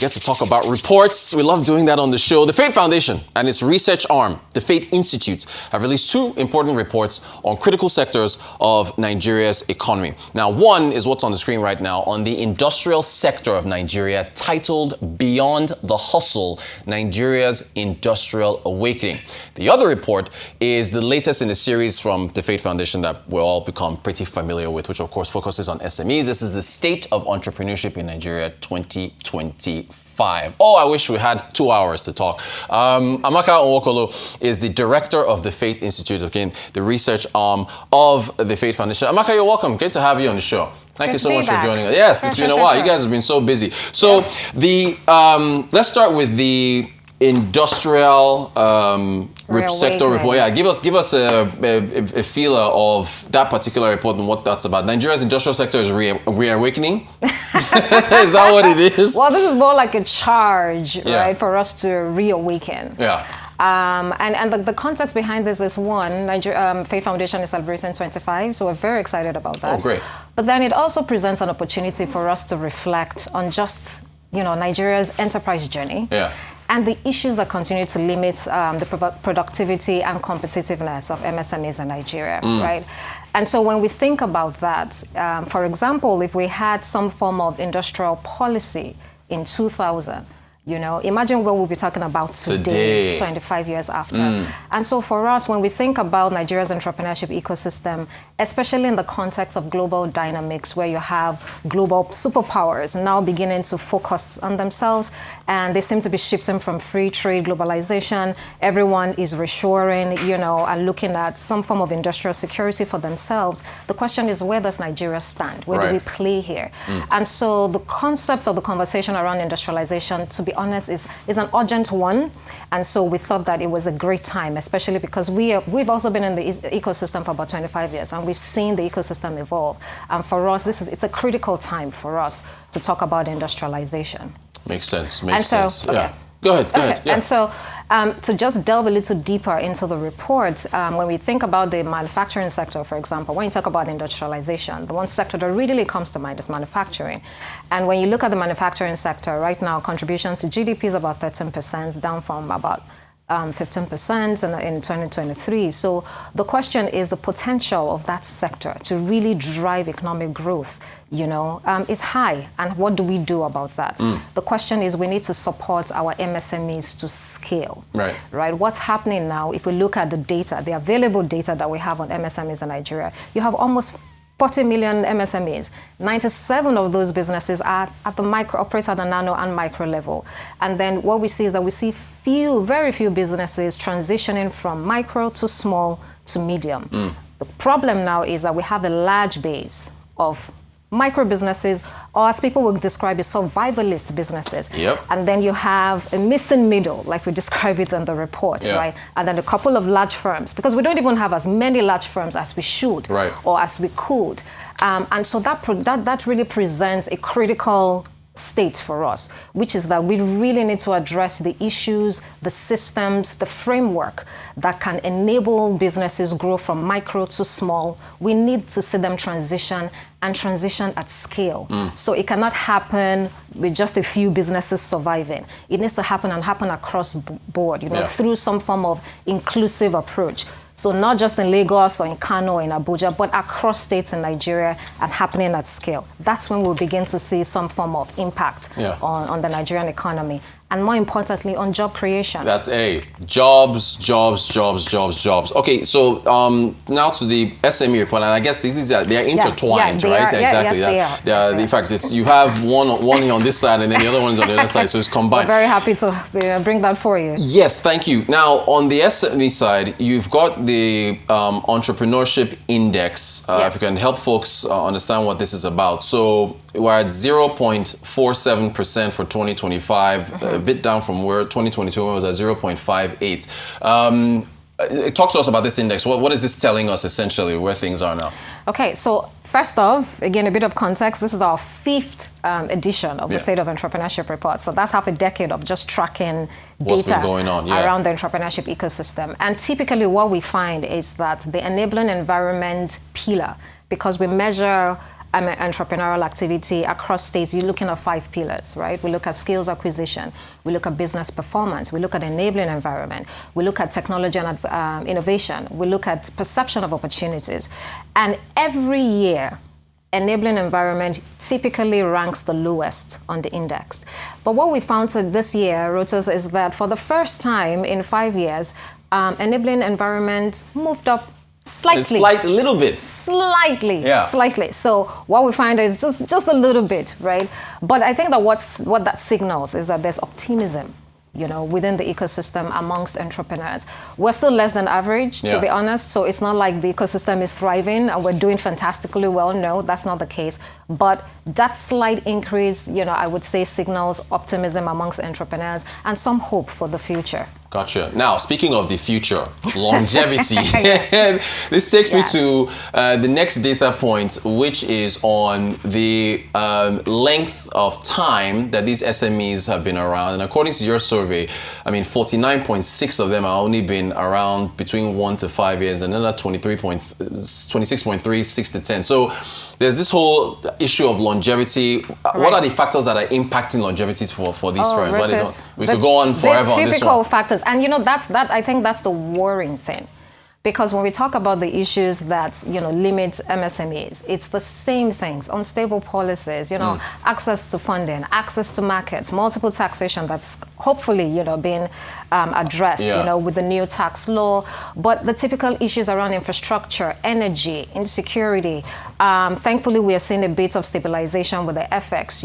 get to talk about reports. We love doing that on the show. The Fate Foundation and its research arm, the Fate Institute, have released two important reports on critical sectors of Nigeria's economy. Now, one is what's on the screen right now on the industrial sector of Nigeria, titled Beyond the Hustle, Nigeria's Industrial Awakening. The other report is the latest in a series from the Fate Foundation that we'll all become pretty familiar with, which of course focuses on SMEs. This is the State of Entrepreneurship in Nigeria 2025. Oh, I wish we had 2 hours to talk. Amaka Nwaokolo is the director of the Fate Institute, again, the research arm of the Fate Foundation. Amaka, you're welcome. Great to have you on the show. Thank you so much for joining us. Yes, it's been a while. You guys have been so busy. So let's start with the industrial sector report. Yeah, give us a feeler of that particular report and what that's about. Nigeria's industrial sector is reawakening. Is that what it is? Well, this is more like a charge, right, for us to reawaken. Yeah. And the context behind this is one, Fate Foundation is celebrating 25, so we're very excited about that. Oh, great. But then it also presents an opportunity for us to reflect on just, Nigeria's enterprise journey. Yeah. And the issues that continue to limit the productivity and competitiveness of MSMEs in Nigeria, right? And so when we think about that, for example, if we had some form of industrial policy in 2000, imagine what we'll be talking about today, 25 years after. And so for us, when we think about Nigeria's entrepreneurship ecosystem, especially in the context of global dynamics, where you have global superpowers now beginning to focus on themselves, and they seem to be shifting from free trade, globalization, everyone is reshoring, and looking at some form of industrial security for themselves. The question is, where does Nigeria stand? Where do we play here? And so the concept of the conversation around industrialization, to be honest, is an urgent one. And so we thought that it was a great time, especially because we've also been in the ecosystem for about 25 years, and we've seen the ecosystem evolve. And for us, it's a critical time for us to talk about industrialization. Makes sense. Makes sense. Okay. Yeah. Go ahead. Yeah. And so to just delve a little deeper into the report, when we think about the manufacturing sector, for example, when you talk about industrialization, the one sector that really comes to mind is manufacturing. And when you look at the manufacturing sector, right now, contribution to GDP is about 13%, down from about 15% in 2023. So the question is the potential of that sector to really drive economic growth, is high. And what do we do about that? The question is we need to support our MSMEs to scale. Right? What's happening now, if we look at the data, the available data that we have on MSMEs in Nigeria, you have almost 40 million MSMEs. 97 of those businesses are at the operate at the nano and micro level. And then what we see is that we see very few businesses transitioning from micro to small to medium. The problem now is that we have a large base of micro businesses, or as people would describe it, survivalist businesses. And then you have a missing middle, like we describe it in the report, right? And then a couple of large firms, because we don't even have as many large firms as we should, or as we could. And so that really presents a critical state for us, which is that we really need to address the issues, the systems, the framework that can enable businesses grow from micro to small. We need to see them transition at scale. So it cannot happen with just a few businesses surviving. It needs to happen across board, through some form of inclusive approach. So not just in Lagos or in Kano or in Abuja, but across states in Nigeria and happening at scale. That's when we'll begin to see some form of impact on the Nigerian economy. And more importantly, on job creation. That's jobs. Okay, so now to the SME report, and I guess they're intertwined, right? Exactly. Yes, they are. In fact, you have one on this side, and then the other one's on the other side, so it's combined. We're very happy to bring that for you. Yes, thank you. Now, on the SME side, you've got the entrepreneurship index. If you can help folks understand what this is about. So we're at 0.47% for 2025. A bit down from where 2022 was at 0.58. Talk to us about this index. What is this telling us essentially where things are now? Okay, so first off, again, a bit of context. This is our 5th edition of the State of Entrepreneurship Report. So that's half a decade of just tracking data around the entrepreneurship ecosystem. And typically what we find is that the enabling environment pillar, because we measure entrepreneurial activity across states, you're looking at 5 pillars, right? We look at skills acquisition, we look at business performance, we look at enabling environment, we look at technology and innovation, we look at perception of opportunities. And every year, enabling environment typically ranks the lowest on the index. But what we found this year, Rotos, is that for the first time in 5 years, enabling environment moved up slightly. A little bit. Slightly. Yeah. Slightly. So what we find is just a little bit, right? But I think that what that signals is that there's optimism, within the ecosystem amongst entrepreneurs. We're still less than average, to be honest. So it's not like the ecosystem is thriving and we're doing fantastically well. No, that's not the case. But that slight increase, I would say signals optimism amongst entrepreneurs and some hope for the future. Gotcha. Now, speaking of the future, longevity. This takes me to the next data point, which is on the length of time that these SMEs have been around. And according to your survey, 49.6 of them have only been around between 1 to 5 years, and another 26.3, 6 to 10. So there's this whole issue of longevity. What are the factors that are impacting longevity for these firms? We could go on forever on this one. Typical factors. And I think that's the worrying thing. Because when we talk about the issues that, limit MSMEs, it's the same things: unstable policies, access to funding, access to markets, multiple taxation that's hopefully, being addressed, with the new tax law. But the typical issues around infrastructure, energy, insecurity, thankfully we are seeing a bit of stabilization with the FX,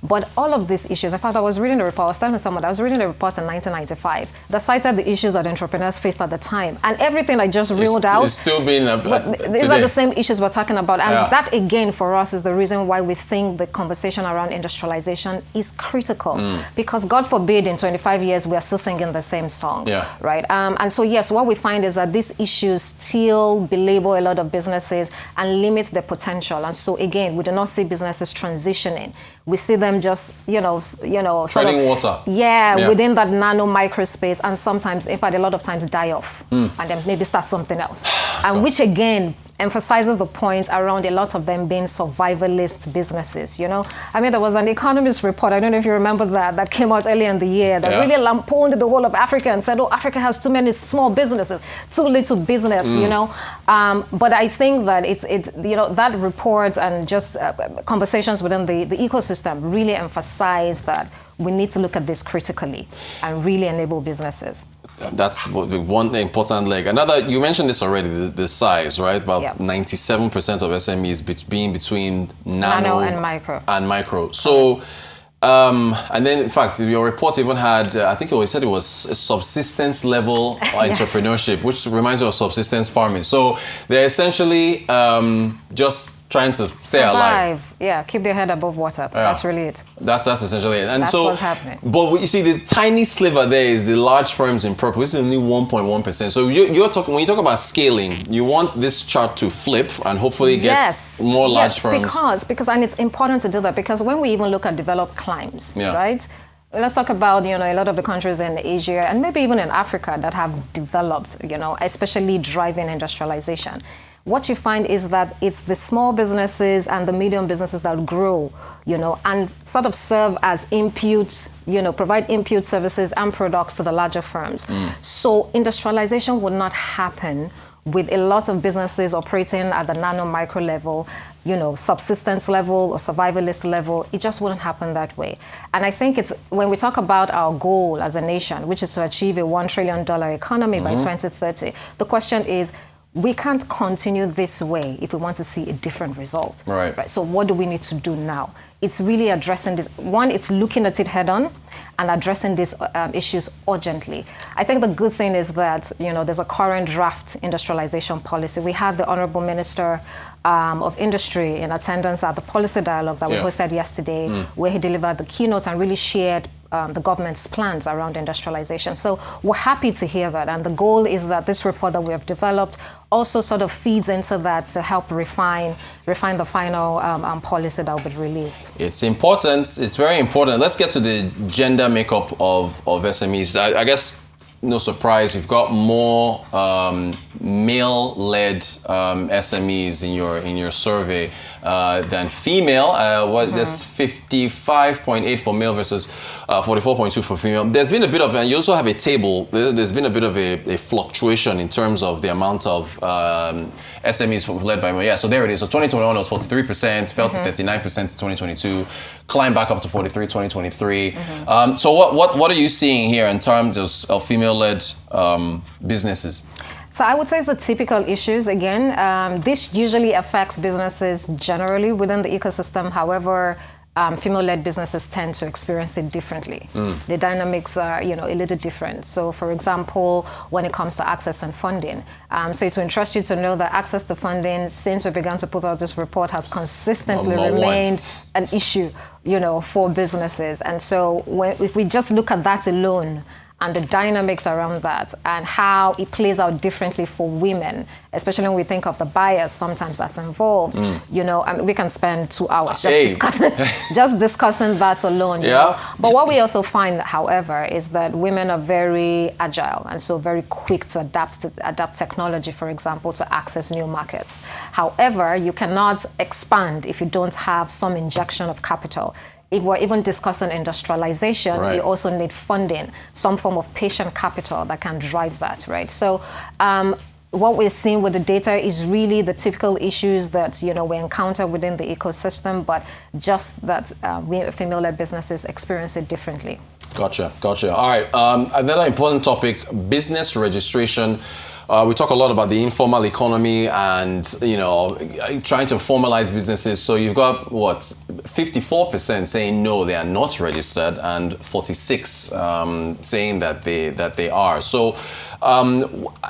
But all of these issues, in fact, I was reading a report in 1995 that cited the issues that entrepreneurs faced at the time. And everything I just reeled out. It's still being these are the same issues we're talking about. And that, again, for us is the reason why we think the conversation around industrialization is critical. Because God forbid in 25 years, we are still singing the same song. Right? And so, yes, what we find is that these issues still belabor a lot of businesses and limit their potential. And so, again, we do not see businesses transitioning. We see them just, treading water. Within that nano micro space, and sometimes, in fact, a lot of times die off and then maybe start something else. And which again emphasizes the point around a lot of them being survivalist businesses, there was an Economist report, I don't know if you remember that came out earlier in the year that really lampooned the whole of Africa and said, Africa has too many small businesses, too little business, But I think that it's that report and just conversations within the ecosystem really emphasize that we need to look at this critically and really enable businesses. That's one important leg. Another, you mentioned this already, the size, right? About 97% of SMEs being between nano and micro. So, and then in fact, your report even had, I think it said it was a subsistence level entrepreneurship, which reminds me of subsistence farming. So they're essentially just trying to stay alive. Keep their head above water. That's really it. That's essentially it. And that's so, what's happening. But you see, the tiny sliver there is the large firms in purple. This is only 1.1%. So you're talking, when you talk about scaling, you want this chart to flip and hopefully get more large firms. Because and it's important to do that, because when we even look at developed climes, right? Let's talk about, a lot of the countries in Asia and maybe even in Africa that have developed, especially driving industrialization. What you find is that it's the small businesses and the medium businesses that grow, and sort of serve as inputs, provide input services and products to the larger firms. So industrialization would not happen with a lot of businesses operating at the nano micro level, subsistence level or survivalist level. It just wouldn't happen that way. And I think it's when we talk about our goal as a nation, which is to achieve a $1 trillion economy by 2030, the question is, we can't continue this way if we want to see a different result. Right? So what do we need to do now? It's really addressing this. One, it's looking at it head on and addressing these issues urgently. I think the good thing is that, there's a current draft industrialization policy. We had the Honorable Minister of Industry in attendance at the policy dialogue that we hosted yesterday, where he delivered the keynote and really shared the government's plans around industrialization. So we're happy to hear that. And the goal is that this report that we have developed also sort of feeds into that to help refine the final policy that will be released. It's important. It's very important. Let's get to the gender makeup of SMEs. I guess no surprise, you've got more male-led SMEs in your survey than female. That's 55.8 for male versus 44.2 for female. There's been a bit of, and you also have a table. There's been a bit of a fluctuation in terms of the amount of SMEs led by male. Yeah, so there it is. So 2021 was 43%, fell to 39% in 2022, climbed back up to 43 2023. So what are you seeing here in terms of female-led businesses? So I would say it's the typical issues. Again, this usually affects businesses generally within the ecosystem. However, female-led businesses tend to experience it differently. The dynamics are, a little different. So, for example, when it comes to access and funding, so it will interest you to know that access to funding, since we began to put out this report, has consistently remained an issue, for businesses. And so, if we just look at that alone, and the dynamics around that and how it plays out differently for women, especially when we think of the bias sometimes that's involved. We can spend 2 hours just discussing that alone. But what we also find, however, is that women are very agile and so very quick to adapt technology, for example, to access new markets. However, you cannot expand if you don't have some injection of capital. If we're even discussing industrialization, you also need funding, some form of patient capital that can drive that, right? So what we're seeing with the data is really the typical issues that, we encounter within the ecosystem, but just that female-led businesses experience it differently. Gotcha. All right, another important topic, business registration. We talk a lot about the informal economy and, trying to formalize businesses. So you've got, 54% saying no, they are not registered, and 46% saying that they are. So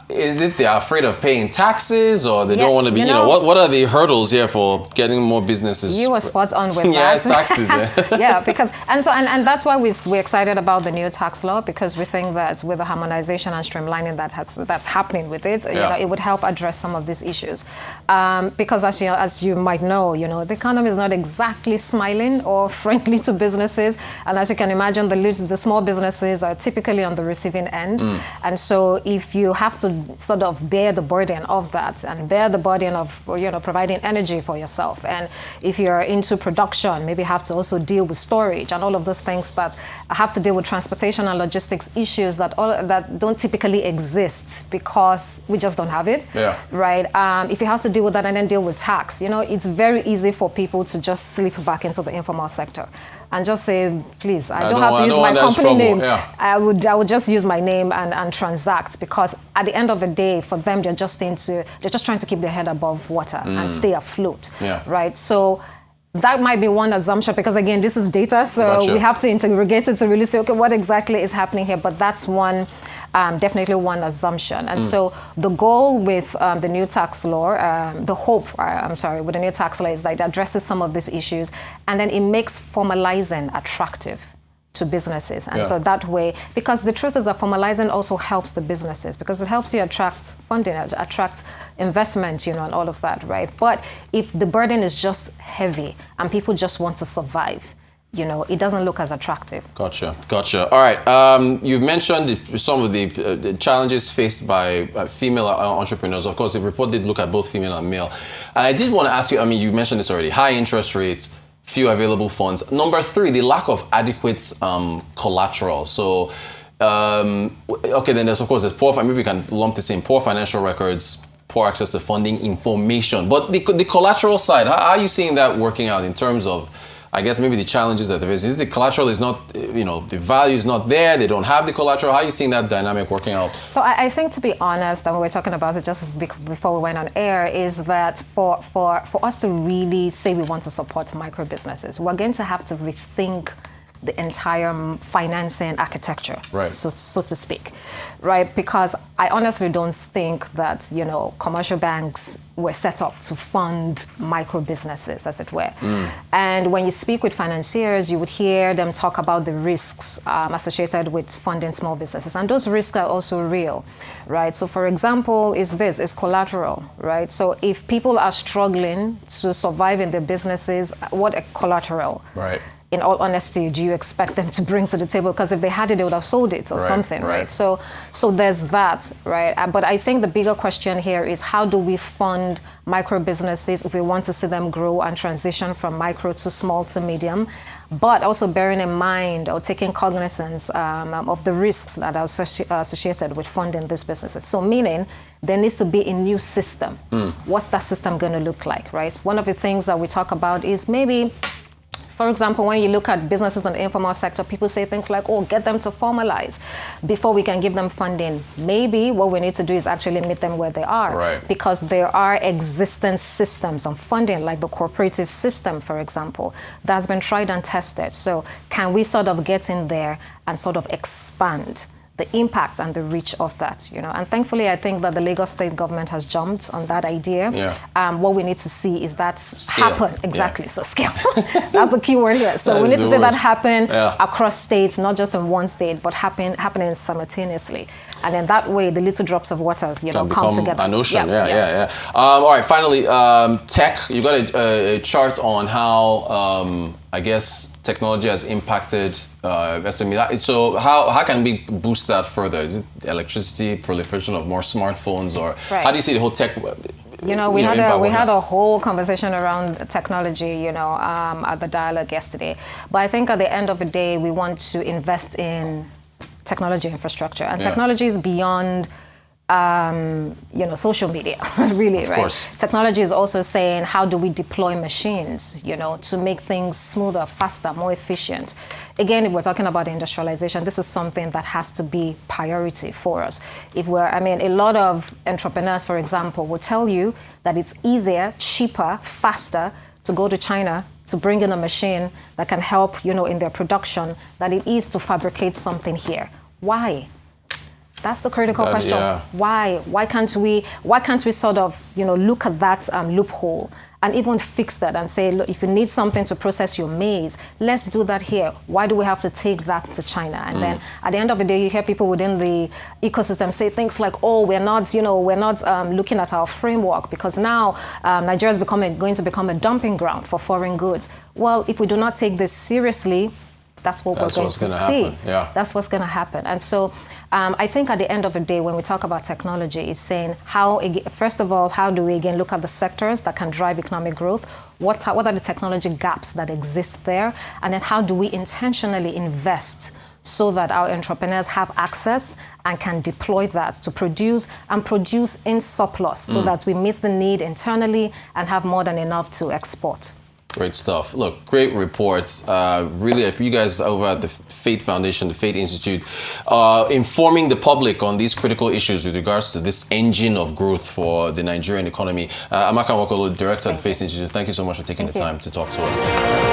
is it they're afraid of paying taxes, or they don't want to be, what are the hurdles here for getting more businesses? You were spot on with that. Yeah, taxes. Because, and that's why we're excited about the new tax law, because we think that with the harmonization and streamlining that's happening with it, it would help address some of these issues. Because as you might know, the economy is not exactly smiling or friendly to businesses. And as you can imagine, the small businesses are typically on the receiving end. And so if you have to sort of bear the burden of that and bear the burden of, providing energy for yourself, and if you're into production, maybe have to also deal with storage and all of those things that have to deal with transportation and logistics issues that don't typically exist because we just don't have it, right? If you have to deal with that and then deal with tax, it's very easy for people to just slip back into the informal sector and just say, please, I don't have to use my company name. I would just use my name and transact, because at the end of the day, for them, they're just trying to keep their head above water and stay afloat, right? So that might be one assumption, because again, this is data, so we have to interrogate it to really say, okay, what exactly is happening here? But that's definitely one assumption. And so the goal with the new tax law, the hope, with the new tax law is that it addresses some of these issues, and then it makes formalizing attractive to businesses. And so that way, because the truth is that formalizing also helps the businesses, because it helps you attract funding, attract investment, and all of that, right? But if the burden is just heavy and people just want to survive, it doesn't look as attractive. Gotcha. All right. You've mentioned some of the challenges faced by female entrepreneurs. Of course, the report did look at both female and male. And I did want to ask you, you mentioned this already, high interest rates, few available funds. Number 3, the lack of adequate collateral. So, then there's poor, maybe we can lump this in, poor financial records, poor access to funding information. But the collateral side, how are you seeing that working out in terms of, I guess, maybe the challenges that there is? The collateral is not, the value is not there, they don't have the collateral. How are you seeing that dynamic working out? So I think, to be honest, and we were talking about it just before we went on air, is that for us to really say we want to support micro businesses, we're going to have to rethink the entire financing architecture, so to speak, right? Because I honestly don't think that, commercial banks were set up to fund micro businesses, as it were. And when you speak with financiers, you would hear them talk about the risks associated with funding small businesses. And those risks are also real, right? So for example, is collateral, right? So if people are struggling to survive in their businesses, what a collateral. Right. In all honesty, do you expect them to bring to the table? Because if they had it, they would have sold it or something, right? So there's that, right? But I think the bigger question here is, how do we fund micro businesses if we want to see them grow and transition from micro to small to medium, but also bearing in mind or taking cognizance of the risks that are associated with funding these businesses. So meaning, there needs to be a new system. What's that system going to look like, right? One of the things that we talk about is maybe, for example, when you look at businesses in the informal sector, people say things like, oh, get them to formalize before we can give them funding. Maybe what we need to do is actually meet them where they are. Because there are existing systems of funding, like the cooperative system, for example, that's been tried and tested. So can we sort of get in there and sort of expand the impact and the reach of that, And thankfully, I think that the Lagos state government has jumped on that idea. What we need to see is that happen. Exactly. So scale. That's the key word here. So we need to see that happen across states, not just in one state, but happening simultaneously. And then that way, the little drops of waters, come together. An ocean. All right. Finally, tech. You got a chart on how I guess technology has impacted SME. So how can we boost that further? Is it electricity, proliferation of more smartphones, or how do you see the whole tech? We had a whole conversation around technology, at the dialogue yesterday. But I think at the end of the day, we want to invest in technology infrastructure, and technology is beyond social media, really, right? Of course. Technology is also saying, how do we deploy machines, to make things smoother, faster, more efficient? Again, if we're talking about industrialization, this is something that has to be priority for us. A lot of entrepreneurs, for example, will tell you that it's easier, cheaper, faster to go to China to bring in a machine that can help, in their production, than it is to fabricate something here. Why? That's the critical question. Why? Why can't we sort of, look at that loophole and even fix that and say, look, if you need something to process your maize, let's do that here. Why do we have to take that to China? And then at the end of the day, you hear people within the ecosystem say things like, oh, we're not looking at our framework because now Nigeria is going to become a dumping ground for foreign goods. Well, if we do not take this seriously, that's what we're going to see. That's what's going to happen. And so I think at the end of the day, when we talk about technology, is saying first of all, how do we again look at the sectors that can drive economic growth? What are the technology gaps that exist there? And then how do we intentionally invest so that our entrepreneurs have access and can deploy that to produce in surplus so that we meet the need internally and have more than enough to export? Great stuff. Look, great reports. Really, you guys over at the Fate Foundation, the Fate Institute, informing the public on these critical issues with regards to this engine of growth for the Nigerian economy. Amaka Nwaokolo, Director of the Fate Institute, thank you so much for taking the time to talk to us.